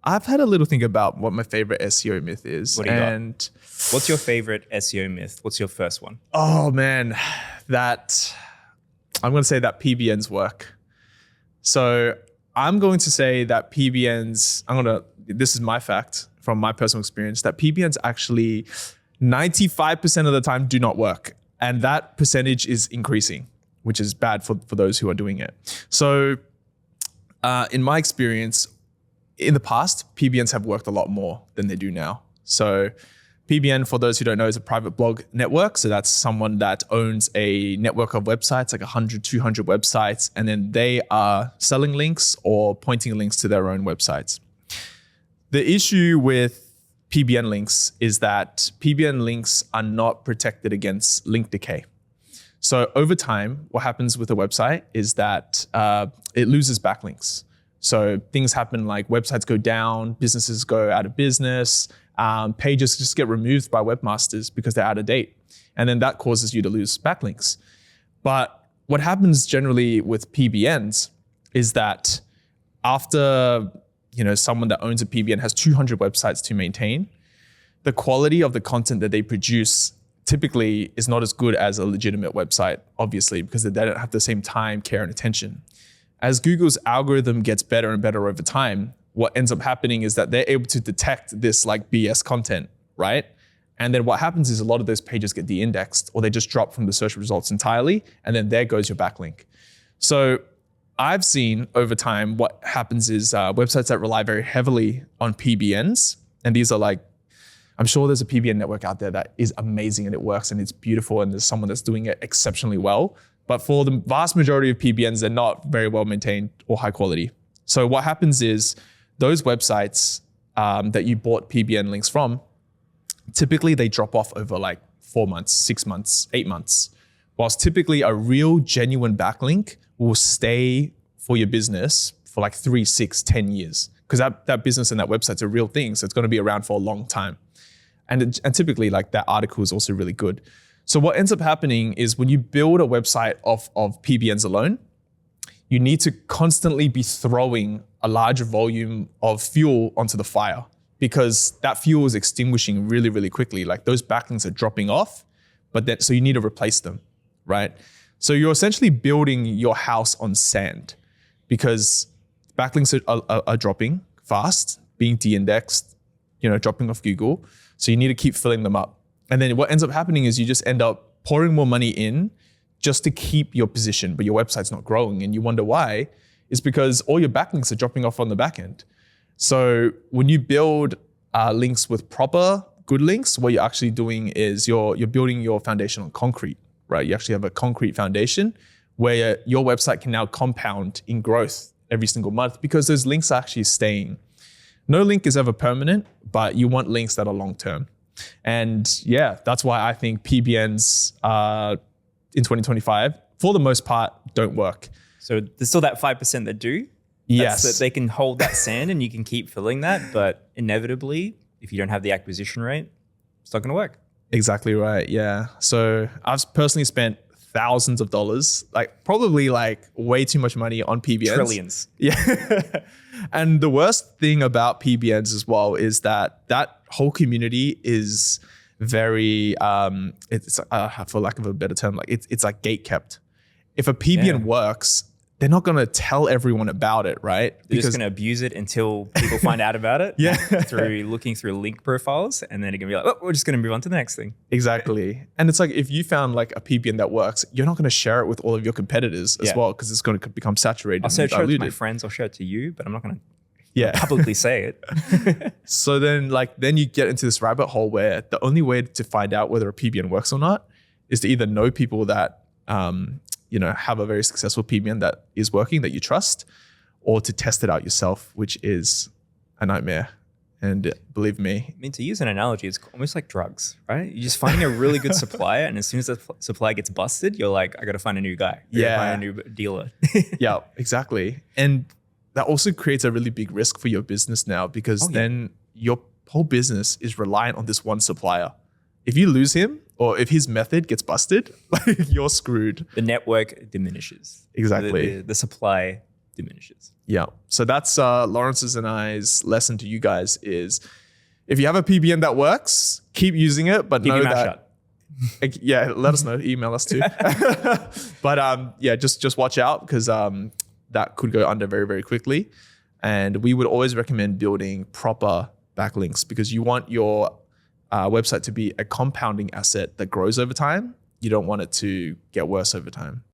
I've had a little think about what my favorite SEO myth is. What do you got? What's your favorite SEO myth? What's your first one? Oh man, I'm going to say that PBNs work. So I'm going to say that PBNs, this is my fact from my personal experience, that PBNs actually 95% of the time do not work. And that percentage is increasing, which is bad for those who are doing it. So in my experience, in the past, PBNs have worked a lot more than they do now. So PBN, for those who don't know, is a private blog network. So that's someone that owns a network of websites, like 100, 200 websites, and then they are selling links or pointing links to their own websites. The issue with PBN links is that PBN links are not protected against link decay. So over time, what happens with a website is that it loses backlinks. So things happen like websites go down, businesses go out of business, pages just get removed by webmasters because they're out of date. And then that causes you to lose backlinks. But what happens generally with PBNs is that after someone that owns a PBN has 200 websites to maintain, the quality of the content that they produce typically is not as good as a legitimate website, obviously, because they don't have the same time, care, and attention. As Google's algorithm gets better and better over time, what ends up happening is that they're able to detect this like BS content, right? And then what happens is a lot of those pages get de-indexed or they just drop from the search results entirely. And then there goes your backlink. So I've seen over time what happens is websites that rely very heavily on PBNs, and these are like, I'm sure there's a PBN network out there that is amazing and it works and it's beautiful and there's someone that's doing it exceptionally well. But for the vast majority of PBNs, they're not very well maintained or high quality. So what happens is those websites that you bought PBN links from, typically they drop off over like 4 months, 6 months, 8 months. Whilst typically a real genuine backlink will stay for your business for like 3, 6, 10 years. Because that business and that website's a real thing. So it's going to be around for a long time. And typically like that article is also really good. So what ends up happening is when you build a website of PBNs alone, you need to constantly be throwing a larger volume of fuel onto the fire because that fuel is extinguishing really, really quickly. Like those backlinks are dropping off, so you need to replace them, right? So you're essentially building your house on sand because backlinks are dropping fast, being de-indexed, dropping off Google. So you need to keep filling them up. And then what ends up happening is you just end up pouring more money in just to keep your position, but your website's not growing. And you wonder why. It's because all your backlinks are dropping off on the back end. So when you build links with proper good links, what you're actually doing is you're building your foundation on concrete, right? You actually have a concrete foundation where your website can now compound in growth every single month because those links are actually staying. No link is ever permanent, but you want links that are long-term. And yeah, that's why I think PBNs in 2025, for the most part, don't work. So there's still that 5% that do? Yes. That they can hold that sand and you can keep filling that, but inevitably, if you don't have the acquisition rate, it's not going to work. Exactly right, yeah. So I've personally spent thousands of dollars, like probably like way too much money on PBNs. Trillions. Yeah. And the worst thing about PBNs as well is that whole community is very, it's for lack of a better term, like it's like gate kept. If a PBN works, they're not going to tell everyone about it, right? They're just going to abuse it until people find out about it. Yeah. Through looking through link profiles, and then you're going to be like, oh, we're just going to move on to the next thing. Exactly. And it's like, if you found like a PBN that works, you're not going to share it with all of your competitors as well, because it's going to become saturated. I'll share it to my friends, I'll share it to you, but I'm not going to publicly say it. So then you get into this rabbit hole where the only way to find out whether a PBN works or not is to either know people that, have a very successful PBN that is working, that you trust, or to test it out yourself, which is a nightmare. And believe me. I mean, to use an analogy, it's almost like drugs, right? You're just finding a really good supplier, and as soon as the supplier gets busted, you're like, I got to find a new guy. Find a new dealer. Yeah, exactly. And that also creates a really big risk for your business now, because then your whole business is reliant on this one supplier. If you lose him, or if his method gets busted, you're screwed. The network diminishes. Exactly. The supply diminishes. Yeah. So that's Lawrence's and I's lesson to you guys is if you have a PBN that works, keep using it, but Keep know your mouth that shut. yeah, let us know. Email us too. But yeah, just watch out because that could go under very, very quickly. And we would always recommend building proper backlinks because you want your website to be a compounding asset that grows over time. You don't want it to get worse over time.